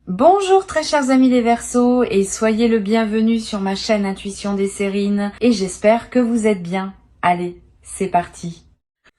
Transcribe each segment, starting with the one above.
Bonjour très chers amis les Verseaux et soyez le bienvenu sur ma chaîne Intuition des Sérines et j'espère que vous êtes bien. Allez, c'est parti.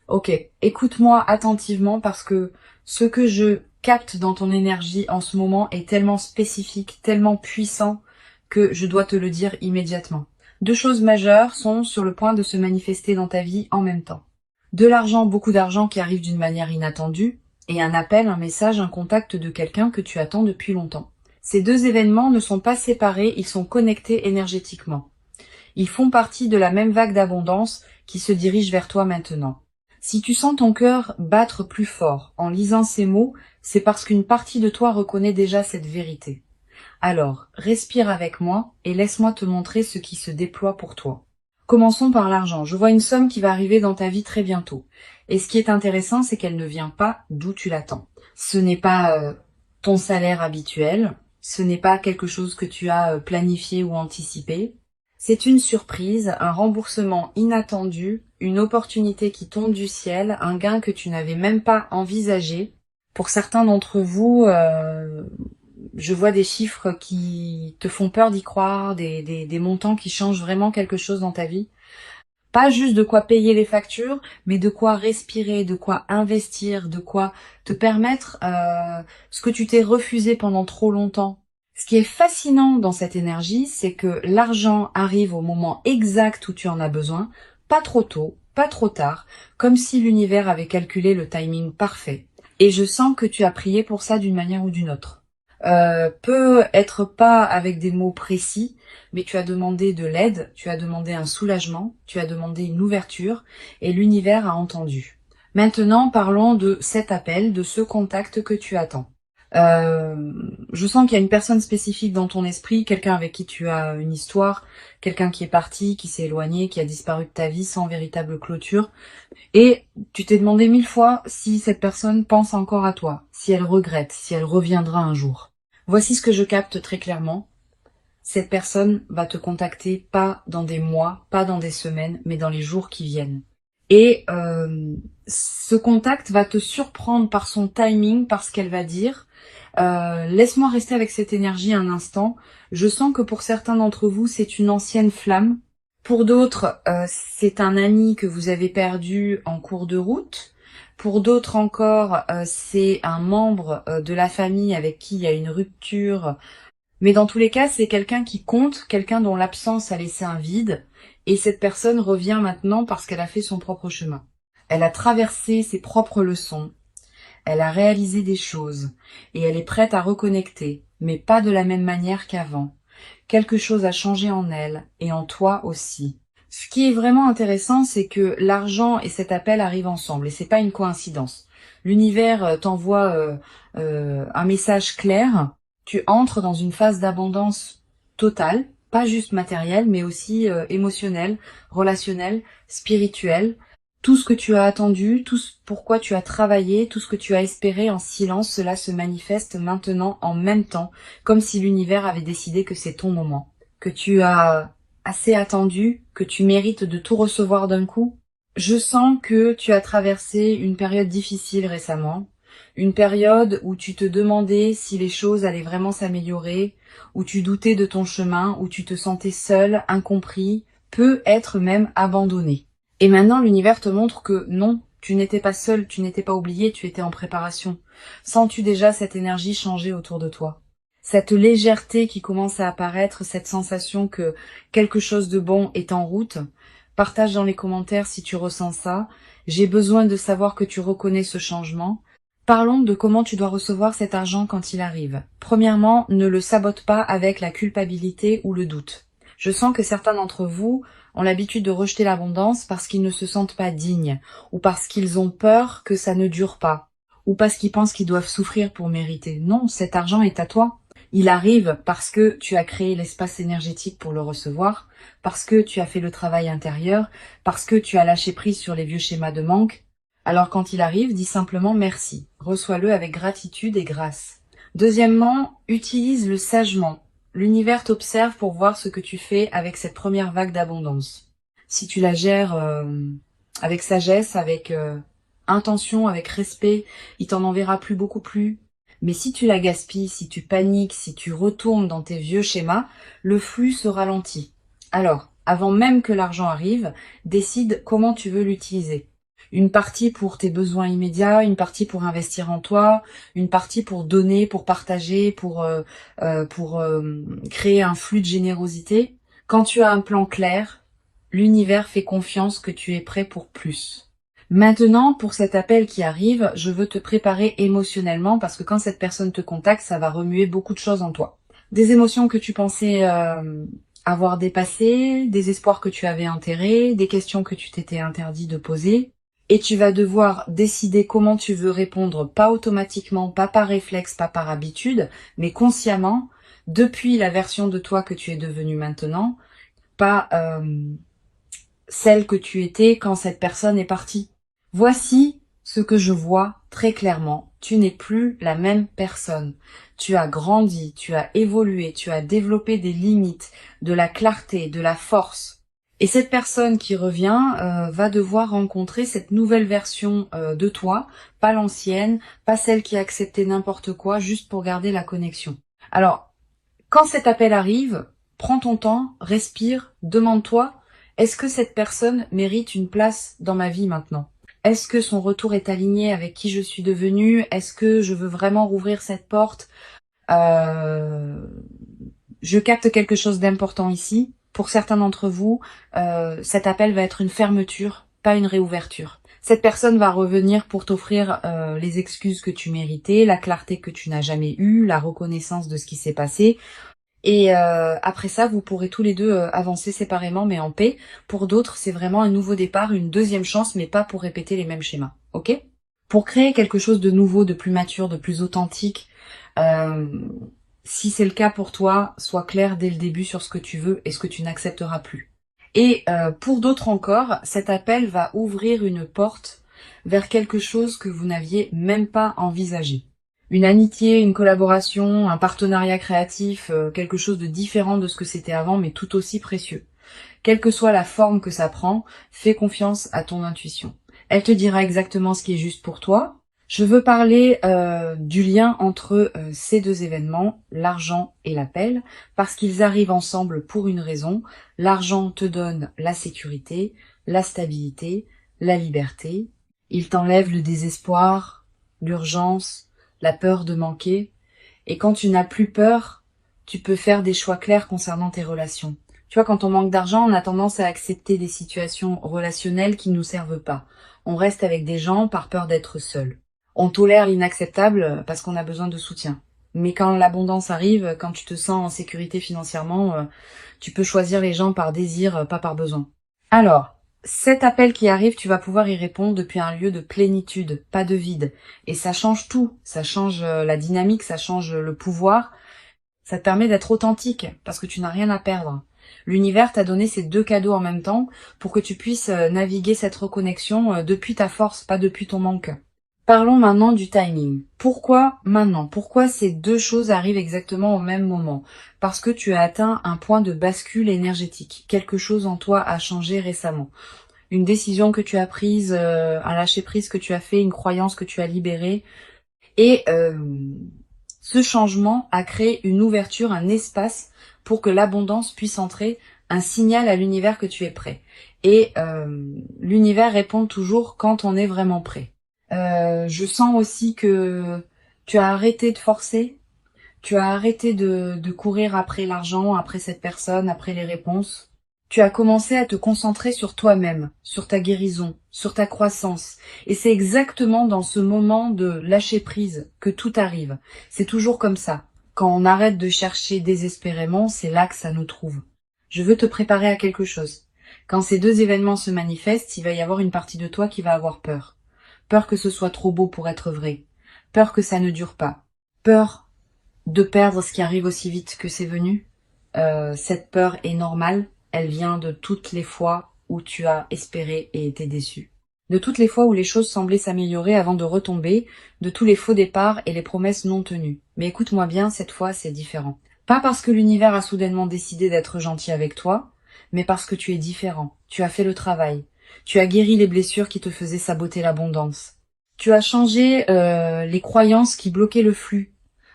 Ok, écoute-moi attentivement parce que ce que je capte dans ton énergie en ce moment est tellement spécifique, tellement puissant que je dois te le dire immédiatement. Deux choses majeures sont sur le point de se manifester dans ta vie en même temps. De l'argent, beaucoup d'argent qui arrive d'une manière inattendue, et un appel, un message, un contact de quelqu'un que tu attends depuis longtemps. Ces deux événements ne sont pas séparés, ils sont connectés énergétiquement. Ils font partie de la même vague d'abondance qui se dirige vers toi maintenant. Si tu sens ton cœur battre plus fort en lisant ces mots, c'est parce qu'une partie de toi reconnaît déjà cette vérité. Alors, respire avec moi et laisse-moi te montrer ce qui se déploie pour toi. Commençons par l'argent. Je vois une somme qui va arriver dans ta vie très bientôt. Et ce qui est intéressant, c'est qu'elle ne vient pas d'où tu l'attends. Ce n'est pas ton salaire habituel, ce n'est pas quelque chose que tu as planifié ou anticipé. C'est une surprise, un remboursement inattendu, une opportunité qui tombe du ciel, un gain que tu n'avais même pas envisagé. Pour certains d'entre vous, je vois des chiffres qui te font peur d'y croire, des montants qui changent vraiment quelque chose dans ta vie. Pas juste de quoi payer les factures, mais de quoi respirer, de quoi investir, de quoi te permettre ce que tu t'es refusé pendant trop longtemps. Ce qui est fascinant dans cette énergie, c'est que l'argent arrive au moment exact où tu en as besoin, pas trop tôt, pas trop tard, comme si l'univers avait calculé le timing parfait. Et je sens que tu as prié pour ça d'une manière ou d'une autre. Peut être pas avec des mots précis, mais tu as demandé de l'aide, tu as demandé un soulagement, tu as demandé une ouverture, et l'univers a entendu. Maintenant, parlons de cet appel, de ce contact que tu attends. Je sens qu'il y a une personne spécifique dans ton esprit, quelqu'un avec qui tu as une histoire, quelqu'un qui est parti, qui s'est éloigné, qui a disparu de ta vie sans véritable clôture. Et tu t'es demandé 1000 fois si cette personne pense encore à toi, si elle regrette, si elle reviendra un jour. Voici ce que je capte très clairement. Cette personne va te contacter pas dans des mois, pas dans des semaines, mais dans les jours qui viennent. Et ce contact va te surprendre par son timing, par ce qu'elle va dire. Laisse-moi rester avec cette énergie un instant. Je sens que pour certains d'entre vous, c'est une ancienne flamme. Pour d'autres, c'est un ami que vous avez perdu en cours de route. Pour d'autres encore, c'est un membre de la famille avec qui il y a une rupture. Mais dans tous les cas, c'est quelqu'un qui compte, quelqu'un dont l'absence a laissé un vide. Et cette personne revient maintenant parce qu'elle a fait son propre chemin. Elle a traversé ses propres leçons. Elle a réalisé des choses. Et elle est prête à reconnecter, mais pas de la même manière qu'avant. Quelque chose a changé en elle, et en toi aussi. Ce qui est vraiment intéressant, c'est que l'argent et cet appel arrivent ensemble, et c'est pas une coïncidence. L'univers t'envoie un message clair, tu entres dans une phase d'abondance totale, pas juste matérielle, mais aussi émotionnelle, relationnelle, spirituelle. Tout ce que tu as attendu, tout ce pourquoi tu as travaillé, tout ce que tu as espéré en silence, cela se manifeste maintenant en même temps, comme si l'univers avait décidé que c'est ton moment, que tu as assez attendu, que tu mérites de tout recevoir d'un coup. Je sens que tu as traversé une période difficile récemment, une période où tu te demandais si les choses allaient vraiment s'améliorer, où tu doutais de ton chemin, où tu te sentais seul, incompris, peut-être même abandonné. Et maintenant, l'univers te montre que non, tu n'étais pas seul, tu n'étais pas oublié, tu étais en préparation. Sens-tu déjà cette énergie changer autour de toi? Cette légèreté qui commence à apparaître, cette sensation que quelque chose de bon est en route? Partage dans les commentaires si tu ressens ça. J'ai besoin de savoir que tu reconnais ce changement. Parlons de comment tu dois recevoir cet argent quand il arrive. Premièrement, ne le sabote pas avec la culpabilité ou le doute. Je sens que certains d'entre vous ont l'habitude de rejeter l'abondance parce qu'ils ne se sentent pas dignes, ou parce qu'ils ont peur que ça ne dure pas, ou parce qu'ils pensent qu'ils doivent souffrir pour mériter. Non, cet argent est à toi. Il arrive parce que tu as créé l'espace énergétique pour le recevoir, parce que tu as fait le travail intérieur, parce que tu as lâché prise sur les vieux schémas de manque. Alors quand il arrive, dis simplement merci. Reçois-le avec gratitude et grâce. Deuxièmement, utilise-le sagement. L'univers t'observe pour voir ce que tu fais avec cette première vague d'abondance. Si tu la gères avec sagesse, avec intention, avec respect, il t'en enverra plus, beaucoup plus. Mais si tu la gaspilles, si tu paniques, si tu retournes dans tes vieux schémas, le flux se ralentit. Alors, avant même que l'argent arrive, décide comment tu veux l'utiliser. Une partie pour tes besoins immédiats, une partie pour investir en toi, une partie pour donner, pour partager, pour créer un flux de générosité. Quand tu as un plan clair, l'univers fait confiance que tu es prêt pour plus. Maintenant, pour cet appel qui arrive, je veux te préparer émotionnellement parce que quand cette personne te contacte, ça va remuer beaucoup de choses en toi. Des émotions que tu pensais avoir dépassées, des espoirs que tu avais enterrés, des questions que tu t'étais interdit de poser. Et tu vas devoir décider comment tu veux répondre, pas automatiquement, pas par réflexe, pas par habitude, mais consciemment, depuis la version de toi que tu es devenue maintenant, pas celle que tu étais quand cette personne est partie. Voici ce que je vois très clairement. Tu n'es plus la même personne. Tu as grandi, tu as évolué, tu as développé des limites, de la clarté, de la force. Et cette personne qui revient va devoir rencontrer cette nouvelle version de toi, pas l'ancienne, pas celle qui a accepté n'importe quoi juste pour garder la connexion. Alors, quand cet appel arrive, prends ton temps, respire, demande-toi, est-ce que cette personne mérite une place dans ma vie maintenant? Est-ce que son retour est aligné avec qui je suis devenue? Est-ce que je veux vraiment rouvrir cette porte? Je capte quelque chose d'important ici. Pour certains d'entre vous, cet appel va être une fermeture, pas une réouverture. Cette personne va revenir pour t'offrir les excuses que tu méritais, la clarté que tu n'as jamais eue, la reconnaissance de ce qui s'est passé. Et après ça, vous pourrez tous les deux avancer séparément, mais en paix. Pour d'autres, c'est vraiment un nouveau départ, une deuxième chance, mais pas pour répéter les mêmes schémas. Ok? Pour créer quelque chose de nouveau, de plus mature, de plus authentique, si c'est le cas pour toi, sois clair dès le début sur ce que tu veux et ce que tu n'accepteras plus. Et pour d'autres encore, cet appel va ouvrir une porte vers quelque chose que vous n'aviez même pas envisagé. Une amitié, une collaboration, un partenariat créatif, quelque chose de différent de ce que c'était avant, mais tout aussi précieux. Quelle que soit la forme que ça prend, fais confiance à ton intuition. Elle te dira exactement ce qui est juste pour toi. Je veux parler du lien entre ces deux événements, l'argent et l'appel, parce qu'ils arrivent ensemble pour une raison. L'argent te donne la sécurité, la stabilité, la liberté. Il t'enlève le désespoir, l'urgence, la peur de manquer. Et quand tu n'as plus peur, tu peux faire des choix clairs concernant tes relations. Tu vois, quand on manque d'argent, on a tendance à accepter des situations relationnelles qui ne nous servent pas. On reste avec des gens par peur d'être seul. On tolère l'inacceptable parce qu'on a besoin de soutien. Mais quand l'abondance arrive, quand tu te sens en sécurité financièrement, tu peux choisir les gens par désir, pas par besoin. Alors, cet appel qui arrive, tu vas pouvoir y répondre depuis un lieu de plénitude, pas de vide. Et ça change tout. Ça change la dynamique, ça change le pouvoir. Ça te permet d'être authentique parce que tu n'as rien à perdre. L'univers t'a donné ces deux cadeaux en même temps pour que tu puisses naviguer cette reconnexion depuis ta force, pas depuis ton manque. Parlons maintenant du timing. Pourquoi maintenant? Pourquoi ces deux choses arrivent exactement au même moment? Parce que tu as atteint un point de bascule énergétique. Quelque chose en toi a changé récemment. Une décision que tu as prise, un lâcher prise que tu as fait, une croyance que tu as libérée. Et ce changement a créé une ouverture, un espace pour que l'abondance puisse entrer, un signal à l'univers que tu es prêt. Et l'univers répond toujours quand on est vraiment prêt. Je sens aussi que tu as arrêté de forcer, tu as arrêté de courir après l'argent, après cette personne, après les réponses. Tu as commencé à te concentrer sur toi-même, sur ta guérison, sur ta croissance. Et c'est exactement dans ce moment de lâcher prise que tout arrive. C'est toujours comme ça. Quand on arrête de chercher désespérément, c'est là que ça nous trouve. Je veux te préparer à quelque chose. Quand ces deux événements se manifestent, il va y avoir une partie de toi qui va avoir peur. Peur que ce soit trop beau pour être vrai. Peur que ça ne dure pas. Peur de perdre ce qui arrive aussi vite que c'est venu. Cette peur est normale. Elle vient de toutes les fois où tu as espéré et été déçu. De toutes les fois où les choses semblaient s'améliorer avant de retomber, de tous les faux départs et les promesses non tenues. Mais écoute-moi bien, cette fois c'est différent. Pas parce que l'univers a soudainement décidé d'être gentil avec toi, mais parce que tu es différent. Tu as fait le travail. Tu as guéri les blessures qui te faisaient saboter l'abondance. Tu as changé les croyances qui bloquaient le flux.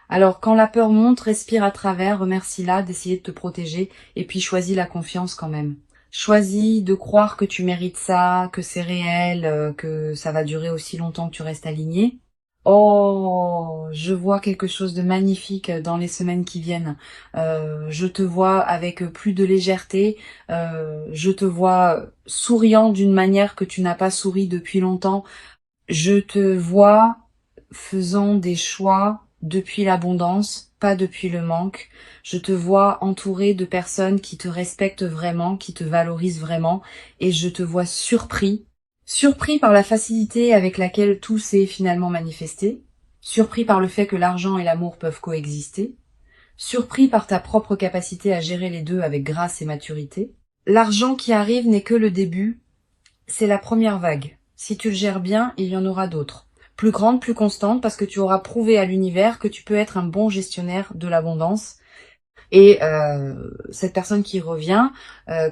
Alors quand la peur monte, respire à travers, remercie-la d'essayer de te protéger et puis choisis la confiance quand même. Choisis de croire que tu mérites ça, que c'est réel, que ça va durer aussi longtemps que tu restes aligné. Oh, je vois quelque chose de magnifique dans les semaines qui viennent. Je te vois avec plus de légèreté. Je te vois souriant d'une manière que tu n'as pas souri depuis longtemps. Je te vois faisant des choix depuis l'abondance, pas depuis le manque. Je te vois entouré de personnes qui te respectent vraiment, qui te valorisent vraiment, et je te vois surpris par la facilité avec laquelle tout s'est finalement manifesté, surpris par le fait que l'argent et l'amour peuvent coexister, surpris par ta propre capacité à gérer les deux avec grâce et maturité. L'argent qui arrive n'est que le début, c'est la première vague. Si tu le gères bien, il y en aura d'autres. Plus grandes, plus constantes, parce que tu auras prouvé à l'univers que tu peux être un bon gestionnaire de l'abondance. Et cette personne qui revient,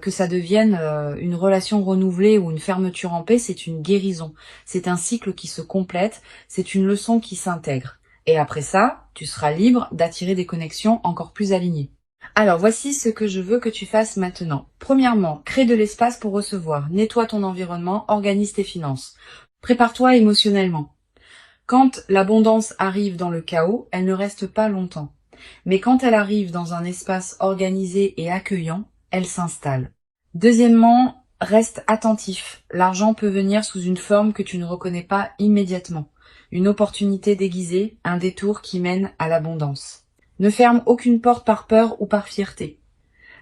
que ça devienne une relation renouvelée ou une fermeture en paix, c'est une guérison. C'est un cycle qui se complète, c'est une leçon qui s'intègre. Et après ça, tu seras libre d'attirer des connexions encore plus alignées. Alors, voici ce que je veux que tu fasses maintenant. Premièrement, crée de l'espace pour recevoir. Nettoie ton environnement, organise tes finances. Prépare-toi émotionnellement. Quand l'abondance arrive dans le chaos, elle ne reste pas longtemps. Mais quand elle arrive dans un espace organisé et accueillant, elle s'installe. Deuxièmement, reste attentif. L'argent peut venir sous une forme que tu ne reconnais pas immédiatement. Une opportunité déguisée, un détour qui mène à l'abondance. Ne ferme aucune porte par peur ou par fierté.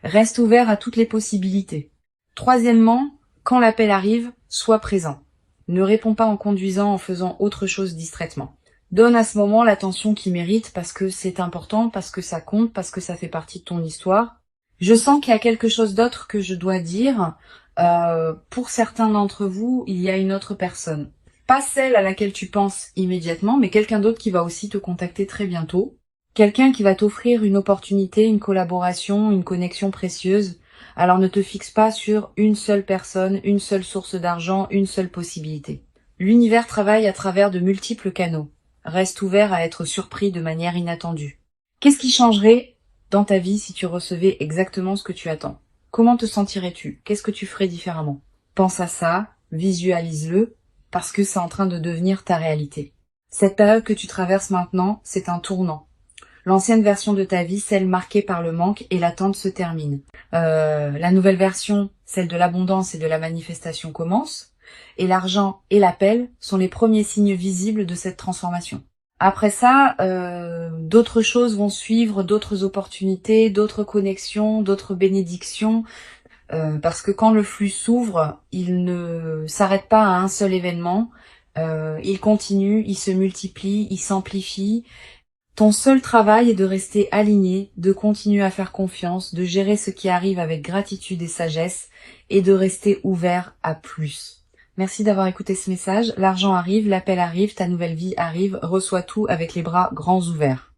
Reste ouvert à toutes les possibilités. Troisièmement, quand l'appel arrive, sois présent. Ne réponds pas en conduisant, en faisant autre chose distraitement. Donne à ce moment l'attention qu'il mérite parce que c'est important, parce que ça compte, parce que ça fait partie de ton histoire. Je sens qu'il y a quelque chose d'autre que je dois dire. Pour certains d'entre vous, il y a une autre personne. Pas celle à laquelle tu penses immédiatement, mais quelqu'un d'autre qui va aussi te contacter très bientôt. Quelqu'un qui va t'offrir une opportunité, une collaboration, une connexion précieuse. Alors ne te fixe pas sur une seule personne, une seule source d'argent, une seule possibilité. L'univers travaille à travers de multiples canaux. Reste ouvert à être surpris de manière inattendue. Qu'est-ce qui changerait dans ta vie si tu recevais exactement ce que tu attends? Comment te sentirais-tu? Qu'est-ce que tu ferais différemment? Pense à ça, visualise-le, parce que c'est en train de devenir ta réalité. Cette période que tu traverses maintenant, c'est un tournant. L'ancienne version de ta vie, celle marquée par le manque et l'attente, se termine. La nouvelle version, celle de l'abondance et de la manifestation, commence. Et l'argent et l'appel sont les premiers signes visibles de cette transformation. Après ça, d'autres choses vont suivre, d'autres opportunités, d'autres connexions, d'autres bénédictions. Parce que quand le flux s'ouvre, il ne s'arrête pas à un seul événement. Il continue, il se multiplie, il s'amplifie. Ton seul travail est de rester aligné, de continuer à faire confiance, de gérer ce qui arrive avec gratitude et sagesse et de rester ouvert à plus. Merci d'avoir écouté ce message. L'argent arrive, l'appel arrive, ta nouvelle vie arrive. Reçois tout avec les bras grands ouverts.